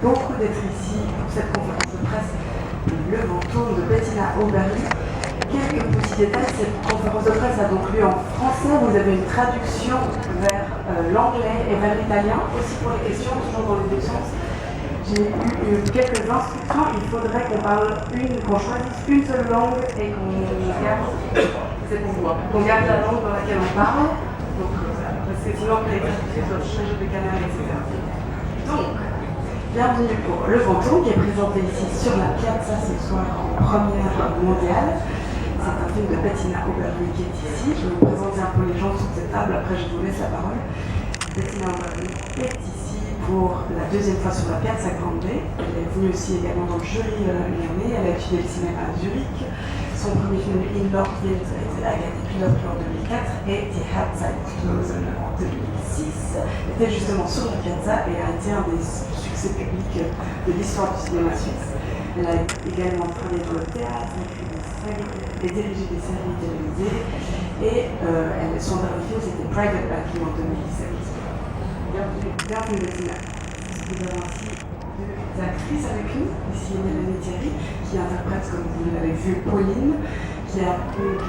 beaucoup d'être ici pour cette conférence de presse Le Ventourne de Bettina Oberli. Quelques petits détails, cette conférence de presse a donc lieu en français. Vous avez une traduction vers l'anglais et vers l'italien, aussi pour les questions, toujours dans les deux sens. J'ai eu quelques instructions. Il faudrait qu'on choisisse une seule langue et qu'on garde, c'est pour moi, qu'on garde la langue dans laquelle on parle. Donc, parce que sinon, les traductions doivent changer de canal, etc. Donc, bienvenue pour Le Ventourne qui est présenté ici sur la Piazza ce soir en première mondiale. C'est un film de Bettina Oberli qui est ici. Je vais vous présenter un peu les gens sur cette table, après je vous laisse la parole. Bettina Oberli est ici pour la deuxième fois sur la Piazza Grande. Elle est venue aussi également dans le jury l'année dernière. Elle a étudié le cinéma à Zurich. Son premier film In Lordville a été la Gagné Pilote en 2004 et Die Herzogsplosen en 2006. Elle était justement sur la Piazza et a été un des succès publics de l'histoire du cinéma suisse. Elle a également travaillé dans le théâtre, écrit des séries et dirigé des séries télévisées. Et son dernier film c'était Private Backing en 2017. Bienvenue Bettina. Nous avons aussi deux actrices avec nous, ici Mélanie Thierry, qui interprète, comme vous l'avez vu, Pauline, qui a une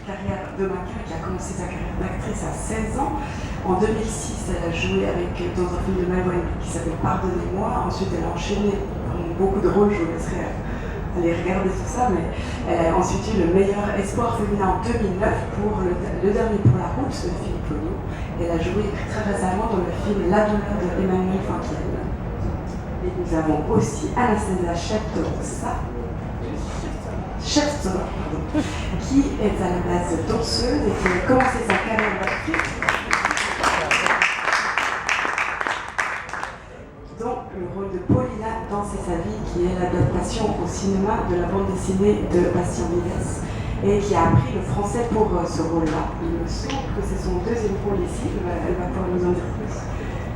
carrière de mannequin, qui a commencé sa carrière d'actrice à 16 ans. En 2006, elle a joué dans un film de Maïwen qui s'appelle Pardonnez-moi. Ensuite, elle a enchaîné beaucoup de rôles, je vous laisserai aller regarder tout ça, mais elle a ensuite eu le meilleur espoir féminin en 2009 pour le dernier pour la route de Philippe Pogno. Elle a joué très récemment dans le film La douleur de Emmanuel Finkiel. Et nous avons aussi Anastasia Shevtsova, qui est à la base danseuse et qui a commencé sa carrière d'actrice dans le rôle de Paulina dans C'est sa vie, qui est l'adaptation au cinéma de la bande dessinée de Bastien Vives et qui a appris le français pour ce rôle-là. Il me semble que c'est son deuxième rôle ici, elle va pouvoir nous en dire plus.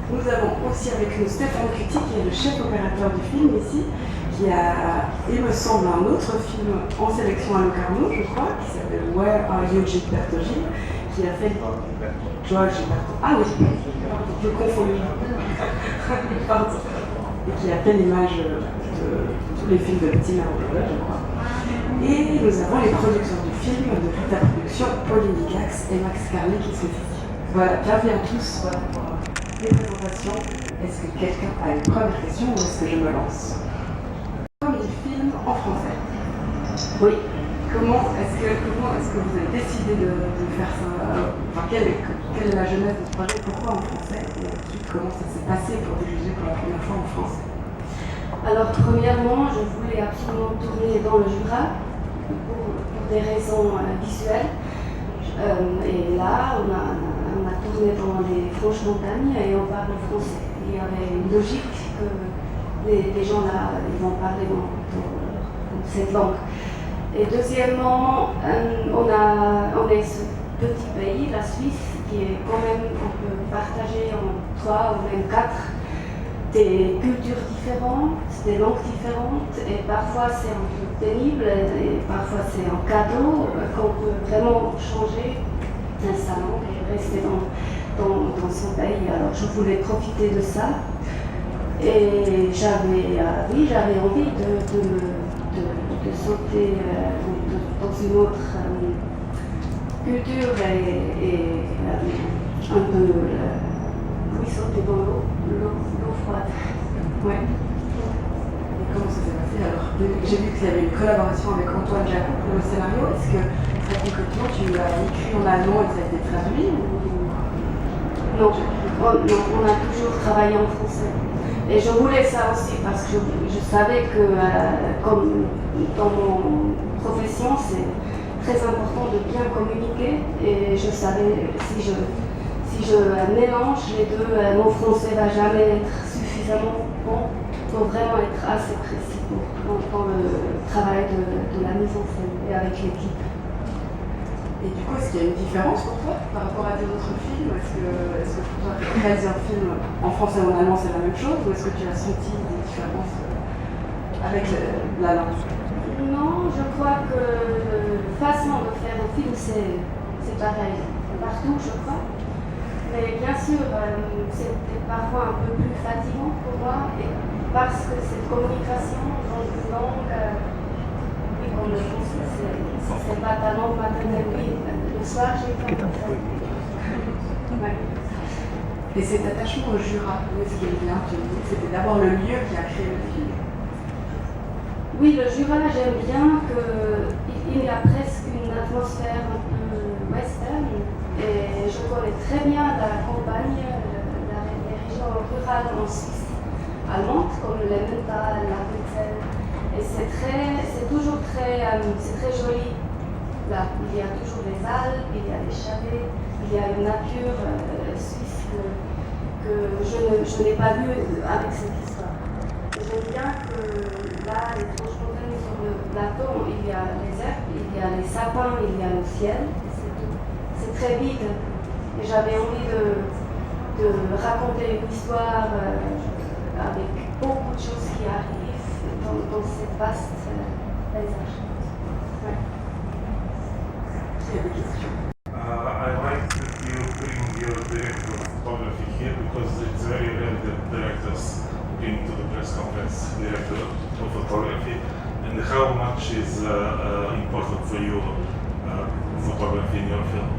Nous avons aussi avec nous Stéphane Cuti, qui est le chef opérateur du film ici, qui a, il me semble, un autre film en sélection à Locarno, je crois, qui s'appelle Where Are You Gilberto Gil, qui a fait George Gilberto. Ah oui, je confonds. Pardon. Et qui a fait l'image de tous les films de Bettina Oberli, je crois. Et nous avons les producteurs du film, de Rita Productions, Pauline Digax et Max Carly qui sont ici. Voilà, bienvenue à tous pour les présentations. Est-ce que quelqu'un a une première question ou est-ce que je me lance? Premier film en français. Oui. Comment est-ce que vous avez décidé de faire ça? Enfin, quelle est la genèse de ce projet? Pourquoi en français? Et ensuite, comment ça s'est passé pour diriger pour la première fois en français? Alors, premièrement, je voulais absolument tourner dans le Jura pour des raisons visuelles. Et là, on a tourné dans les Franches Montagnes et on parle français. Il y avait une logique que les gens là, ils vont parler dans cette langue. Et deuxièmement, on est ce petit pays, la Suisse, qui est quand même, on peut partager en 3 ou même 4 des cultures différentes, des langues différentes, et parfois c'est un peu pénible, et parfois c'est un cadeau qu'on peut vraiment changer sa langue et rester dans son pays. Alors je voulais profiter de ça, et j'avais envie de sauter dans une autre culture et un peu sauter dans l'eau froide. Ouais. Et comment ça s'est passé alors? J'ai vu qu'il y avait une collaboration avec Antoine Jacob pour le scénario. Est-ce que très concrètement tu l'as écrit en allemand et ça a été traduit ou... Non, on a toujours travaillé en français. Et je voulais ça aussi parce que je savais que, comme dans mon profession, c'est très important de bien communiquer. Et je savais, si je mélange les deux, mon français ne va jamais être suffisamment bon pour vraiment être assez précis dans le travail de la mise en scène et avec l'équipe. Et du coup, est-ce qu'il y a une différence pour toi par rapport à tes autres films? Est-ce que pour toi, réaliser un film en français ou en allemand, c'est la même chose? Ou est-ce que tu as senti des différences avec la langue? Non, je crois que la façon de faire un film, c'est pareil partout, je crois. Mais bien sûr, c'était parfois un peu plus fatigant pour moi, et parce que cette communication dans une langue, oui, comme le français, c'est pas ta langue maternelle, oui, le soir j'ai fait ouais. Et cet attachement au Jura, où est-ce qu'il vient? C'était d'abord le lieu qui a créé le film. Oui, le Jura, j'aime bien qu'il y a presque une atmosphère un peu western. Et je connais très bien la campagne, les régions rurales en Suisse allemande, comme l'Emmental, la Witzel. Et c'est toujours très joli. Là, il y a toujours les Alpes, il y a les chalets, il y a une nature suisse que je n'ai pas vue avec cette histoire. J'aime bien que là, les Franches-Montagnes sur le plateau, il y a les herbes, il y a les sapins, il y a le ciel. C'est très vide. Et j'avais envie de raconter une histoire avec beaucoup de choses qui arrivent dans cette vaste paysage. Ouais. Il y a des questions. I like that you bring your director of photography here because it's very rare that directors bring to the press conference director of photography. And how much is important for you photography in your film?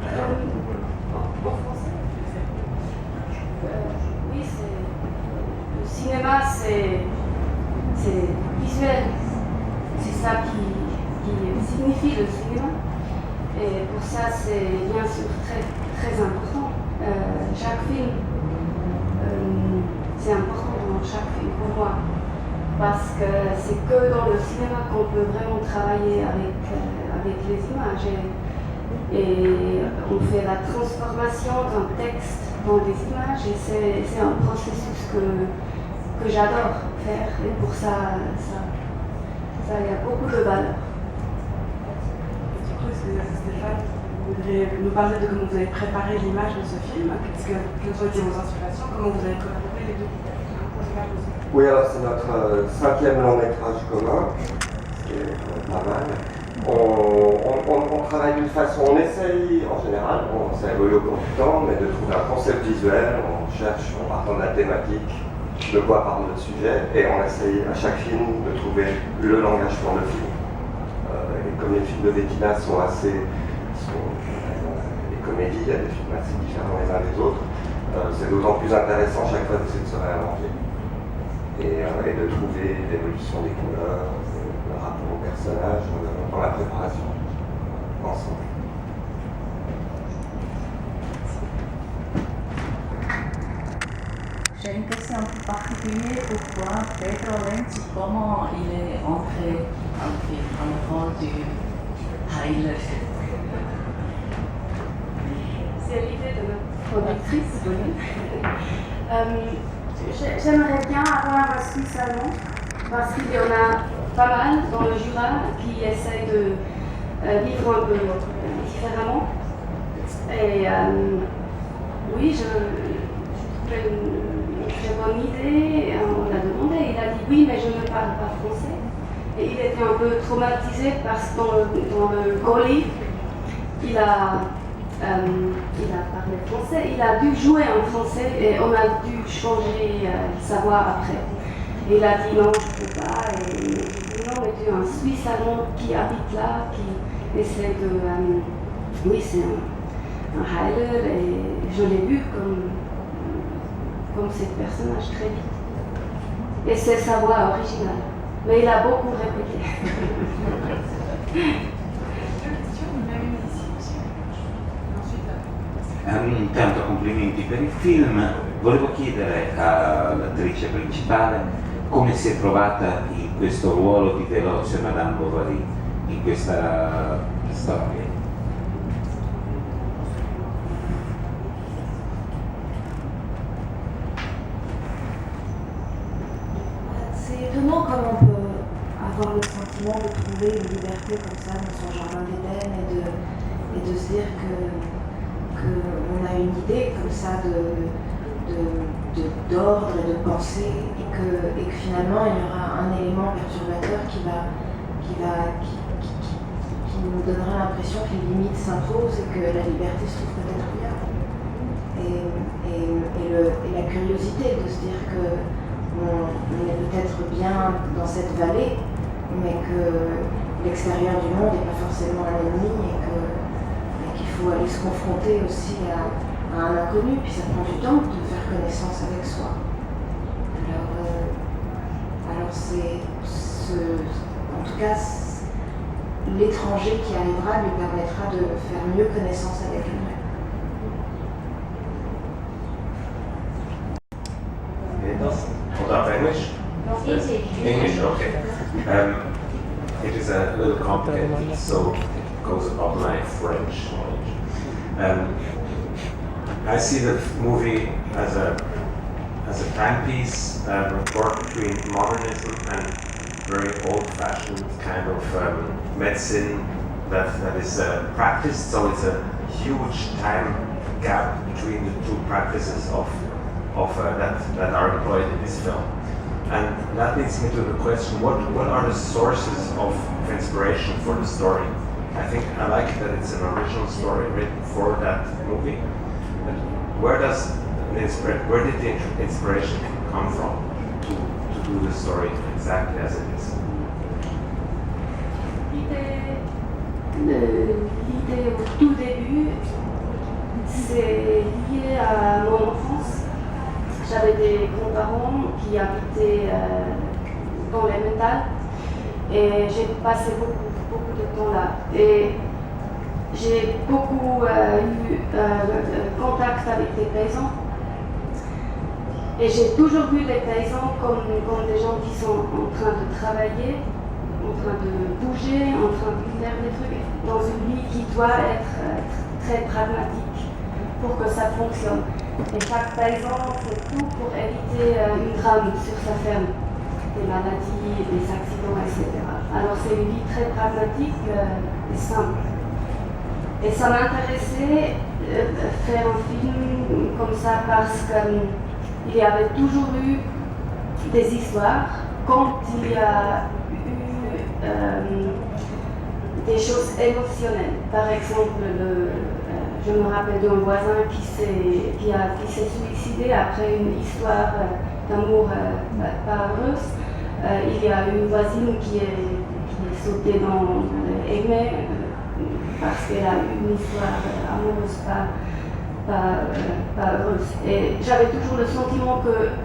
En français oui, le cinéma, c'est visuel. C'est ça qui signifie le cinéma. Et pour ça, c'est bien sûr très, très important. Chaque film, c'est important dans chaque film pour moi. Parce que c'est que dans le cinéma qu'on peut vraiment travailler avec les images. Et on fait la transformation d'un texte dans des images et c'est un processus que j'adore faire et pour ça, il y a beaucoup de valeur. Du coup, Stéphane, vous voudriez nous parler de comment vous avez préparé l'image de ce film? Quelles ont été vos inspirations? Comment vous avez collaboré les deux? Oui, alors c'est notre 5e long métrage commun, c'est pas mal. On travaille d'une façon, on essaye en général, ça évolue au cours du temps, mais de trouver un concept visuel, on cherche, on part de la thématique, de quoi parle le sujet, et on essaye à chaque film de trouver le langage pour le film. Et comme les films de Bettina sont les comédies, il y a des films assez différents les uns des autres, c'est d'autant plus intéressant chaque fois d'essayer de se réinventer. Et de trouver l'évolution des couleurs, le rapport au personnage dans la préparation, ensemble. J'ai une question un peu particulière. Pourquoi Pedro Lenzi, comment il est entré dans le film, dans le rôle du Heiler? C'est l'idée de notre productrice. J'aimerais bien avoir un Suisse allemand parce qu'il y en a pas mal dans le Jura qui essayent de vivre un peu différemment. Et oui, je trouvais une très bonne idée. On l'a demandé, il a dit oui, mais je ne parle pas français. Et il était un peu traumatisé parce que dans le Goli, il a parlé français, il a dû jouer en français et on a dû changer sa voix après. Et il a dit non, je ne peux pas. Et il m'a dit non, mais tu es un Suisse allemand qui habite là, qui essaie de. Oui, c'est un Heiler et je l'ai vu comme ce personnage très vite. Et c'est sa voix originale. Mais il a beaucoup répété. Intanto complimenti per il film. Volevo chiedere all'attrice principale come si è trovata in questo ruolo di veloce Madame Bovary in questa storia. C'est étonnant comme on peut avoir le sentiment de trouver une liberté comme ça dans son jardin d'Éden et de se dire qu'on a une idée comme ça d'ordre et de pensée et que finalement il y aura un élément perturbateur qui nous donnera l'impression que les limites s'imposent et que la liberté se trouve peut-être ailleurs. dire qu'on est peut-être bien dans cette vallée, mais que l'extérieur du monde n'est pas forcément un ennemi et qu'il faut aller se confronter aussi à un inconnu, puis ça prend du temps de faire connaissance avec soi. Alors c'est en tout cas, l'étranger qui arrivera lui permettra de faire mieux connaissance avec elle-même. English? English, okay. It is a little complicated, so it goes above my French knowledge. I see the movie as a timepiece, report between modernism and very old-fashioned kind of medicine that is practiced. So it's a huge time gap between the two practices of that are employed in this film. And that leads me to the question: what are the sources of inspiration for the story? I think I like that it's an original story written for that movie. But where did the inspiration come from to do the story exactly as it is? L'idée au tout début, c'est lié à mon enfance. J'avais des grands-parents qui habitaient dans les métals et j'ai passé beaucoup de temps là. Et j'ai beaucoup eu contact avec des paysans. Et j'ai toujours vu les paysans comme des gens qui sont en train de travailler, en train de bouger, en train de faire des trucs dans une vie qui doit être très pragmatique pour que ça fonctionne. Et chaque paysan fait tout pour éviter une drame sur sa ferme, des maladies, des accidents, etc. Alors c'est une vie très pragmatique et simple. Et ça m'intéressait faire un film comme ça parce qu'il y avait toujours eu des histoires quand il y a eu des choses émotionnelles. Par exemple, je me rappelle d'un voisin qui s'est suicidé après une histoire d'amour pas heureuse. Il y a une voisine qui est sautée dans l'aimé parce qu'elle a eu une histoire amoureuse pas heureuse. Et j'avais toujours le sentiment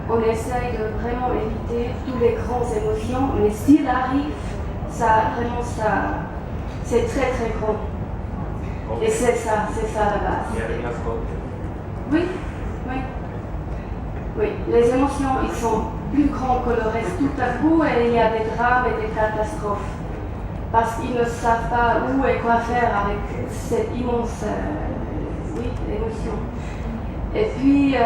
qu'on essaye de vraiment éviter toutes les grandes émotions, mais s'il arrive, c'est très très grand. Et c'est ça la base. Oui. Les émotions, ils sont plus grands que le reste tout à coup et il y a des drames et des catastrophes. Parce qu'ils ne savent pas où et quoi faire avec cette immense émotion. Et puis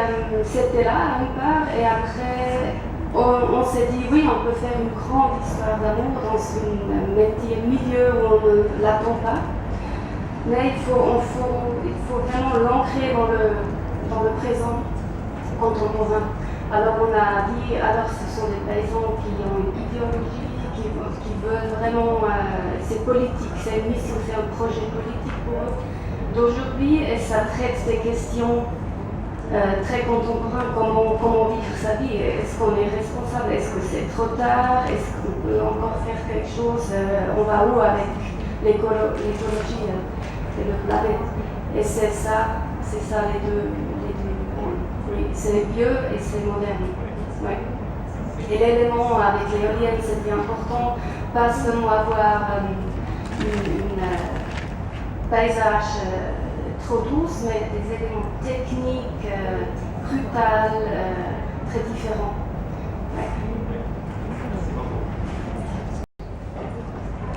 c'était là une part et après on s'est dit oui, on peut faire une grande histoire d'amour dans un milieu où on ne l'attend pas. Mais il faut vraiment l'ancrer dans le présent contemporain. Alors on a dit, ce sont des paysans qui ont une idéologie, qui veulent vraiment, c'est politique, c'est une mission, c'est un projet politique pour eux d'aujourd'hui et ça traite des questions très contemporaines, comment vivre sa vie, est-ce qu'on est responsable, est-ce que c'est trop tard, est-ce qu'on peut encore faire quelque chose, on va où avec l'écologie et le planète. Et c'est ça les deux points. Oui, c'est vieux et c'est moderne. Ouais. Et l'élément avec l'éolienne, c'était important, pas seulement avoir un paysage trop douce, mais des éléments techniques, brutales, très différents. Ouais.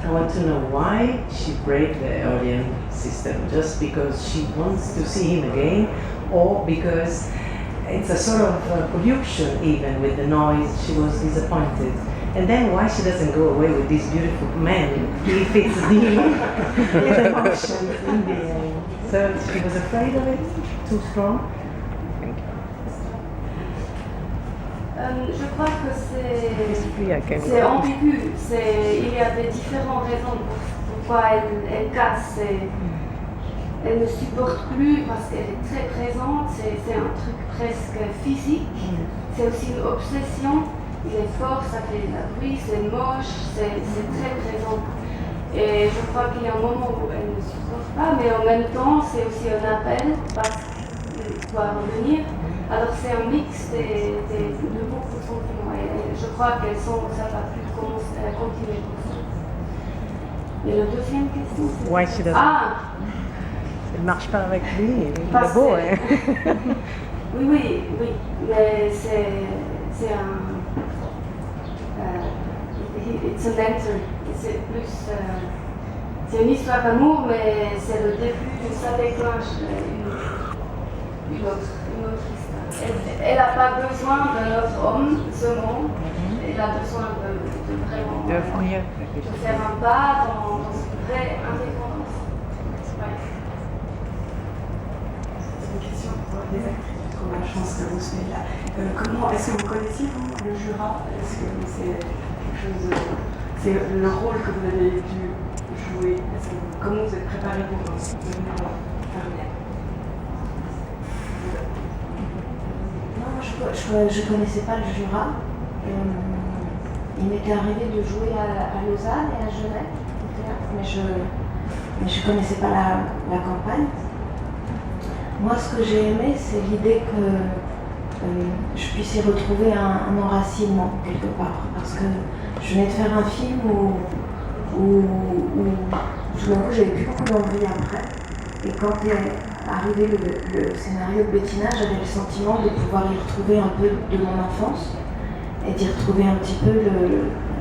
I want to know why she break the Aeolian system. Just because she wants to see him again, or because it's a sort of pollution even with the noise, she was disappointed. And then why she doesn't go away with this beautiful man if it's the emotions in the so she was afraid of it, too strong? Je crois que c'est ambigu. Il y a des différentes raisons pourquoi elle casse. elle ne supporte plus parce qu'elle est très présente, c'est un truc presque physique, c'est aussi une obsession, il est fort, ça fait de la bruit, c'est moche, c'est très présent. Et je crois qu'il y a un moment où elle ne supporte pas, mais en même temps c'est aussi un appel parce qu'elle doit revenir. Alors c'est un mix de beaucoup de sentiments et je crois qu'elles sont, ça va plus continuer comme ça. Et la deuxième question c'est... Why she doesn't? Ah, Elle marche pas avec lui, il est parce beau, que- hein. oui, mais c'est un... it's a mentor. C'est plus... c'est une histoire d'amour, mais c'est le début, ça déclenche une autre histoire. Elle n'a pas besoin d'un autre homme, ce monde. Elle a besoin de vraiment... de faire un pas dans une vraie indépendance. Ouais. C'est une question pour les actrices qui ont la chance de vous suivre là. Comment est-ce que vous connaissiez vous le Jura? Est-ce que c'est quelque chose c'est le rôle que vous avez dû jouer? Comment vous êtes préparé pour devenir Verlaine? Non, je connaissais pas le Jura. Il m'était arrivé de jouer à Lausanne et à Genève au théâtre, mais je connaissais pas la campagne. Moi, ce que j'ai aimé, c'est l'idée que je puisse y retrouver un enracinement quelque part, parce que je venais de faire un film où tout d'un coup j'avais plus beaucoup d'envie après, et quand est arrivé le scénario de Bettina, j'avais le sentiment de pouvoir y retrouver un peu de mon enfance et d'y retrouver un petit peu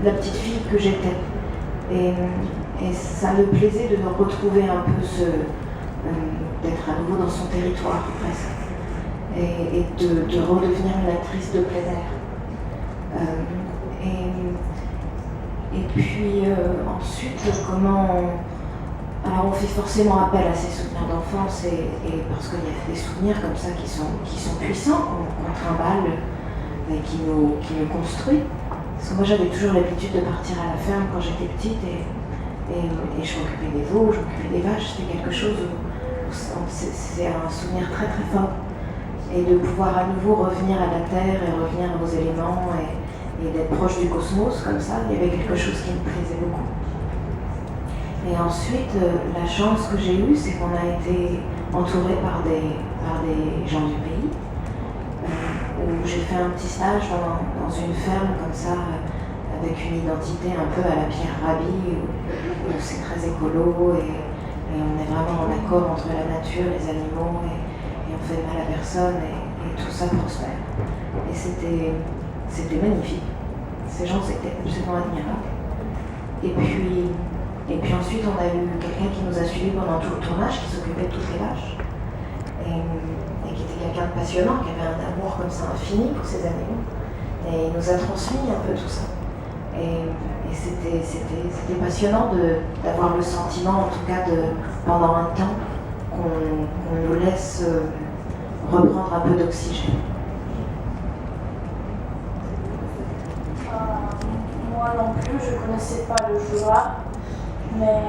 la petite fille que j'étais, et ça me plaisait de retrouver un peu d'être à nouveau dans son territoire presque, et de redevenir une actrice de plein air. Et puis ensuite, alors on fait forcément appel à ses souvenirs d'enfance, et parce qu'il y a des souvenirs comme ça qui sont puissants, qu'on trimballe et qui nous construit. Parce que moi j'avais toujours l'habitude de partir à la ferme quand j'étais petite, et je m'occupais des veaux, je m'occupais des vaches, c'était quelque chose où c'est un souvenir très très fort. Et de pouvoir à nouveau revenir à la terre et revenir aux éléments et d'être proche du cosmos comme ça, il y avait quelque chose qui me plaisait beaucoup. Et ensuite, la chance que j'ai eue, c'est qu'on a été entouré par des gens du pays, où j'ai fait un petit stage dans une ferme comme ça, avec une identité un peu à la Pierre Rabhi, où c'est très écolo et on est vraiment en accord entre la nature, les animaux, et on fait mal à personne, et tout ça prospère. Et c'était magnifique. Ces gens étaient absolument admirables. Et puis ensuite, on a eu quelqu'un qui nous a suivis pendant tout le tournage, qui s'occupait de toutes les vaches, et qui était quelqu'un de passionnant, qui avait un amour comme ça infini pour ces animaux. Et il nous a transmis un peu tout ça. Et c'était passionnant d'avoir le sentiment, en tout cas, pendant un temps, qu'on nous laisse reprendre un peu d'oxygène. Moi non plus, je ne connaissais pas le Jura, mais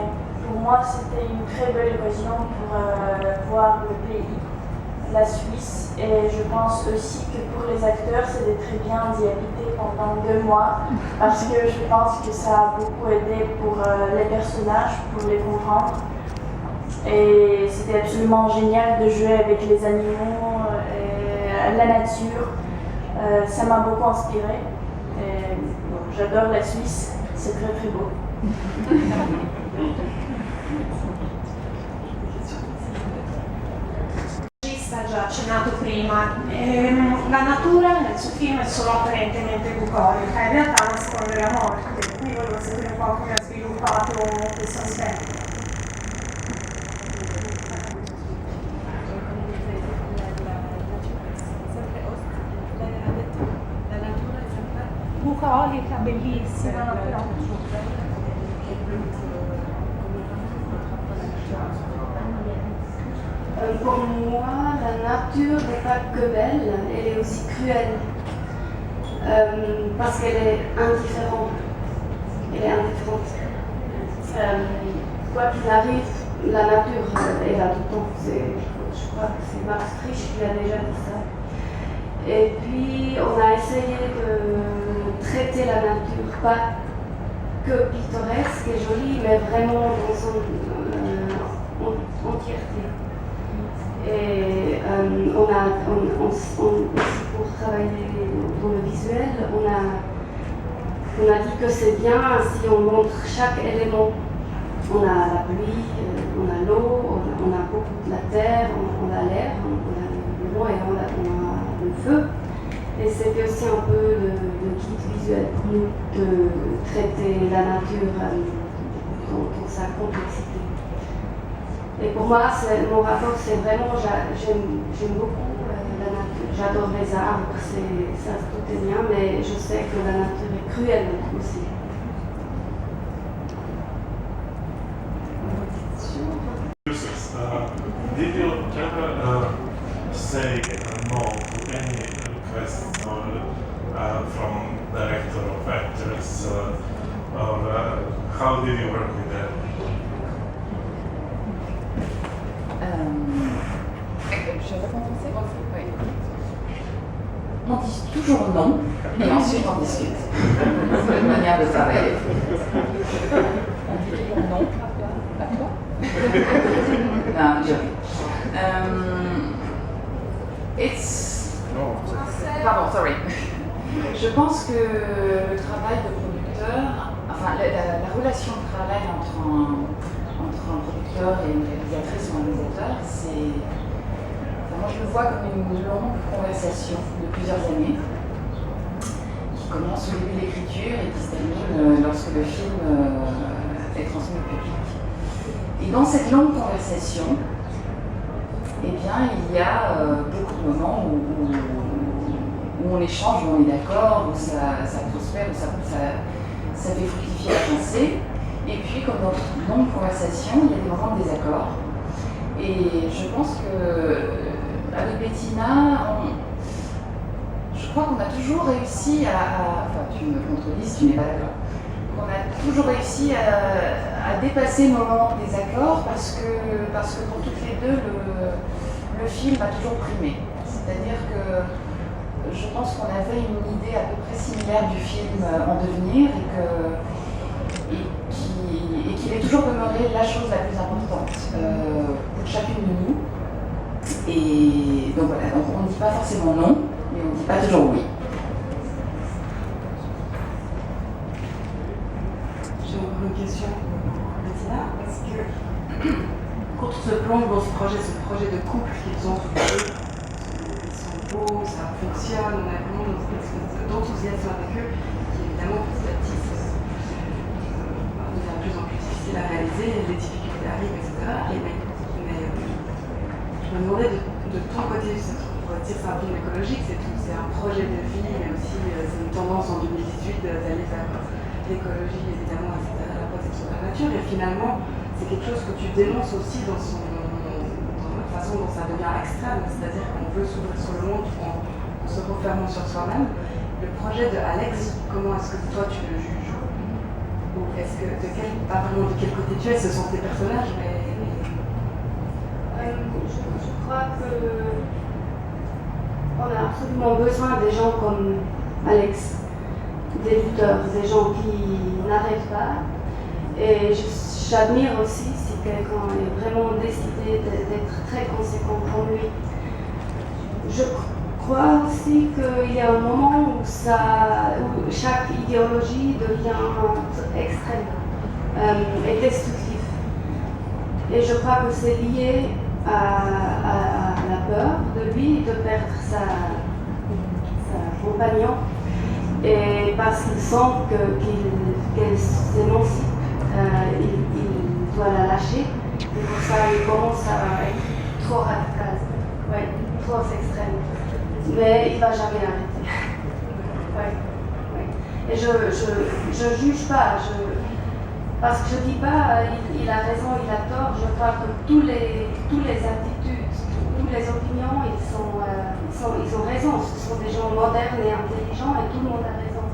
pour moi c'était une très belle occasion pour voir le pays, la Suisse, et je pense aussi que pour les acteurs c'était très bien d'y habiter pendant 2 mois, parce que je pense que ça a beaucoup aidé pour les personnages, pour les comprendre. Et c'était absolument génial de jouer avec les animaux et la nature. Ça m'a beaucoup inspirée. J'adore la Suisse, c'est très très beau. Ha già accennato prima, la natura nel suo film è solo apparentemente bucolica, in realtà nasconde la morte, quindi volevo sapere un po' come ha sviluppato questo aspetto. Bucolica, bellissima, però pour moi, la nature n'est pas que belle, elle est aussi cruelle. Parce qu'elle est indifférente. Elle est indifférente. Quoi qu'il arrive, la nature est là tout le temps. Je crois que c'est Max Frisch qui a déjà dit ça. Et puis on a essayé de traiter la nature, pas que pittoresque et jolie, mais vraiment dans son entièreté. Et aussi pour travailler dans le visuel, on a dit que c'est bien si on montre chaque élément. On a la pluie, on a l'eau, on a beaucoup de la terre, on a l'air, on a le vent et on a le feu. Et c'était aussi un peu le guide visuel pour nous de traiter la nature dans sa complexité. Et pour moi, mon rapport, c'est vraiment, j'aime beaucoup la nature. J'adore les arbres, ça tout est bien, mais je sais que la nature est cruelle aussi. Did you ever say no to any requests from director of actors, or how did you work with them? Je réponds en français ? Oui. On dit toujours non, et ensuite on discute. C'est une manière de travailler. On dit toujours non. À toi ? Non, je Pardon, sorry. Je pense que le travail de producteur, enfin la relation de travail entre un producteur et une réalisatrice ou un réalisateur, c'est... Moi je le vois comme une longue conversation de plusieurs années qui commence au début de l'écriture et qui se termine lorsque le film est transmis au public. Et dans cette longue conversation, eh bien, il y a beaucoup de moments où on échange, où on est d'accord, où ça prospère, où ça fait fructifier la pensée. Et puis, comme dans toute longue conversation, il y a des moments de désaccord. Et je pense qu'avec Bettina, je crois qu'on a toujours réussi enfin, tu me contredises si tu n'es pas d'accord. On a toujours réussi à dépasser nos moments de désaccord parce que pour toutes les deux, le film a toujours primé. C'est-à-dire que je pense qu'on avait une idée à peu près similaire du film en devenir et qu'il est toujours demeuré la chose la plus importante pour chacune de nous. Et donc voilà, donc on ne dit pas forcément non, mais on ne dit pas toujours oui. J'ai encore une question pour Bettina, parce que quand on se plonge dans ce projet de couple qu'ils ont tous, ils sont beaux, ça fonctionne, on a vraiment une espèce d'enthousiasme avec eux, qui évidemment petit à petit devient de plus en plus difficile à réaliser, les difficultés arrivent, etc. Mais je me demandais de ton côté, on pourrait dire c'est un film écologique, c'est un projet de vie, mais aussi c'est une tendance en 2018 d'aller vers l'écologie, évidemment, etc., la protection de la nature, et finalement, c'est quelque chose que tu dénonces aussi dans la façon dont ça devient extrême, c'est-à-dire qu'on veut s'ouvrir sur le monde en se refermant sur soi-même. Le projet de Alex, comment est-ce que toi tu le juges? Ou est-ce que, pas vraiment de quel côté tu es, ce sont tes personnages, mais... Je crois qu'on a absolument besoin des gens comme Alex, des lutteurs, des gens qui n'arrêtent pas. Et j'admire aussi si quelqu'un est vraiment décidé d'être très conséquent comme lui. Je crois aussi qu'il y a un moment où chaque idéologie devient extrême et destructive. Et je crois que c'est lié à la peur de lui de perdre sa compagnon, et parce qu'il sent qu'elle s'émancipe, il doit la lâcher, et pour ça il commence à être trop radical, trop extrême, mais il ne va jamais arrêter. Et je juge pas, parce que je dis pas il a raison, il a tort. Je crois que toutes les attitudes, toutes les opinions, ils ont raison. Ce sont des gens modernes et intelligents et tout le monde a raison.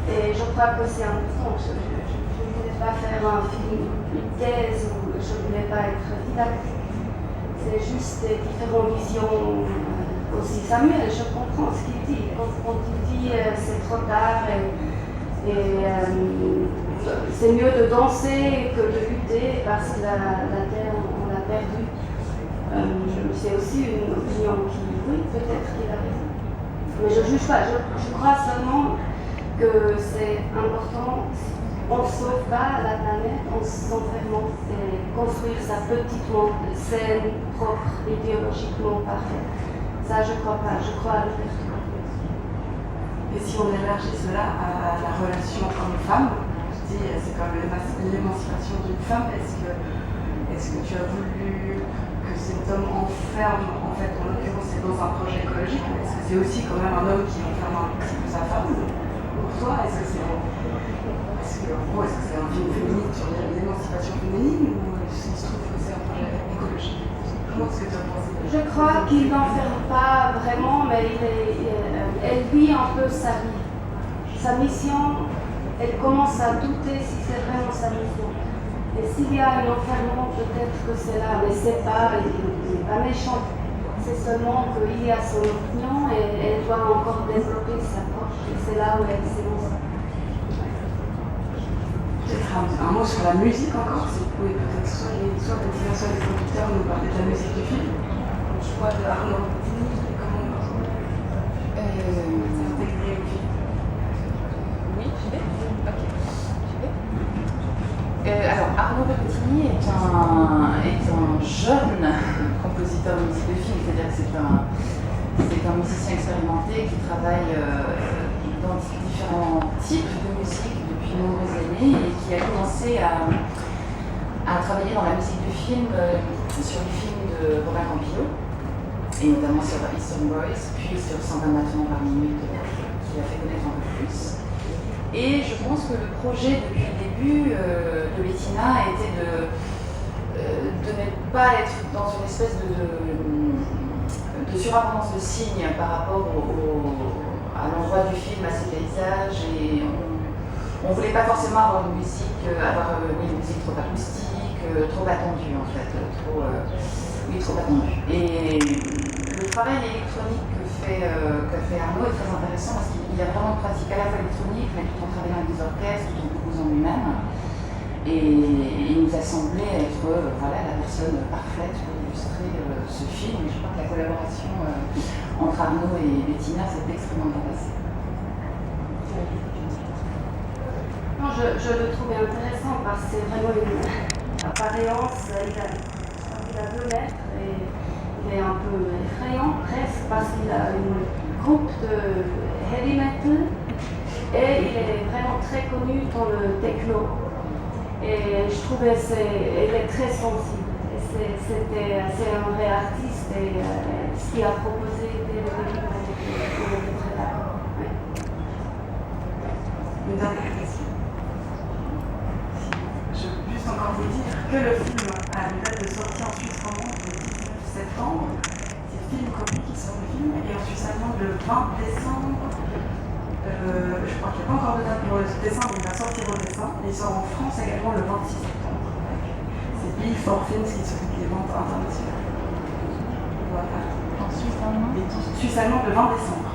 Et je crois que c'est important. Je ne voulais pas faire un film, une thèse, ou je ne voulais pas être didactique. C'est juste des différentes visions aussi. Samuel, je comprends ce qu'il dit. Quand il dit c'est trop tard et c'est mieux de danser que de lutter parce que la terre, on l'a perdue. C'est aussi une opinion qui, oui, peut-être qu'il a raison. Mais je ne juge pas. Je crois seulement que c'est important. On ne sauve pas la planète en s'enfermant et construire sa petite monde saine, propre, idéologiquement parfaite. Ça, je ne crois pas. Je crois à l'ouverture. Et si on élargit cela à la relation homme-femme, je dis c'est quand même l'émancipation d'une femme, est-ce que tu as voulu que cet homme enferme, en fait, en l'occurrence c'est dans un projet écologique, mais est-ce que c'est aussi quand même un homme qui enferme un petit peu sa femme? Pour toi, est-ce que c'est un film féministe sur l'émancipation féminine ou il se trouve que c'est un projet écologique? Comment est-ce que tu as pensé? Je crois qu'il n'enferme pas vraiment, mais elle vit un peu sa vie. Sa mission, elle commence à douter si c'est vraiment sa mission. Et s'il y a un enfermement, peut-être que c'est là, mais c'est pas, il n'est pas méchant. C'est seulement qu'il y a son opinion et elle doit encore développer sa propre. Et c'est là où elle s'évance. Peut-être un mot sur la musique encore, si vous pouvez peut-être soit les producteurs nous parler de la musique du film. Le choix de Arnaud Bettini et comment c'est intégré au film. Oui, j'y vais. Ok, j'y vais. Alors, Arnaud Bettini est un jeune compositeur de musique de film, c'est-à-dire que c'est un musicien expérimenté qui travaille dans différents types de musique depuis de nombreuses années et qui a commencé à travailler dans la musique du film sur les films de Robin Campillo et notamment sur Eastern Boys, puis sur 120 battements par minute qui l'a fait connaître un peu plus. Et je pense que le projet depuis le début de Bettina était de ne pas être dans une espèce de surabondance de signes par rapport à l'endroit du film, à ses paysages, et on ne voulait pas forcément avoir une musique, une musique trop acoustique, trop attendue en fait, trop attendue. Et le travail électronique que fait Arnaud est très intéressant parce qu'il a vraiment une pratique à la fois électronique, mais tout en travaillant avec des orchestres, tout en composant lui-même. Et il nous a semblé être la personne parfaite pour illustrer ce film. Et je crois que la collaboration entre Arnaud et Bettina s'est extrêmement bien passée. Non, je le trouvais intéressant parce que c'est vraiment une apparence. Il a 2 lettres et il est un peu effrayant presque parce qu'il a une groupe de heavy metal et il est vraiment très connu dans le techno. Et je trouvais qu'il est très sensible. C'est un vrai artiste et ce qu'il a proposé dès le début, on était très d'accord. Ouais. Une dernière question. Je veux juste encore vous dire que le film a une date de sortie en Suisse romande le 19 septembre. C'est Film Copie qui sort le film et en Suisse allemande le 20 décembre. Je crois qu'il n'y a pas encore de date pour le décembre, il va sortir au décembre. Il sort en France également le 26 septembre. C'est Bill for Films qui s'occupe des ventes internationales. Voilà. En Suisse allemande Suisse allemande le 20 décembre.